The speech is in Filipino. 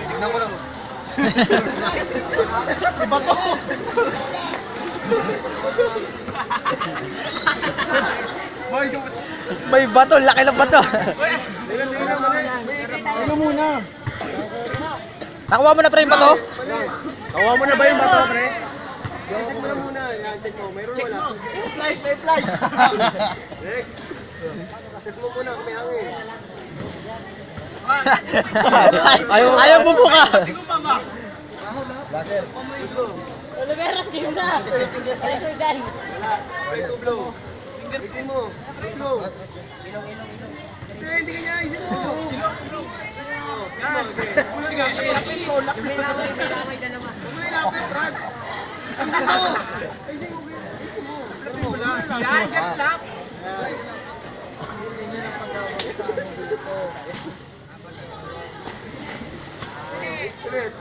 Tignan ko lang. Iba to! May bato, laki ng bato. Ano muna? Nakuha mo na pre yung bato? Nakuha mo na ba yung bato, pre? Check mo na muna. Yan, check mo. Mayroon wala. Flies, may flies. Next. Assess mo muna kung may hangin. Ayaw bumuka. Laser. Gusto. Oliveras, game na! Recordan! Wala. Play to blow. Isin mo. Blow. Hindi kanya isin mo. Yan. Sige. May lamay dalawa. May lamay, Brad. Isin mo. Isin mo. Isin mo. Yan, get lang. Ulit.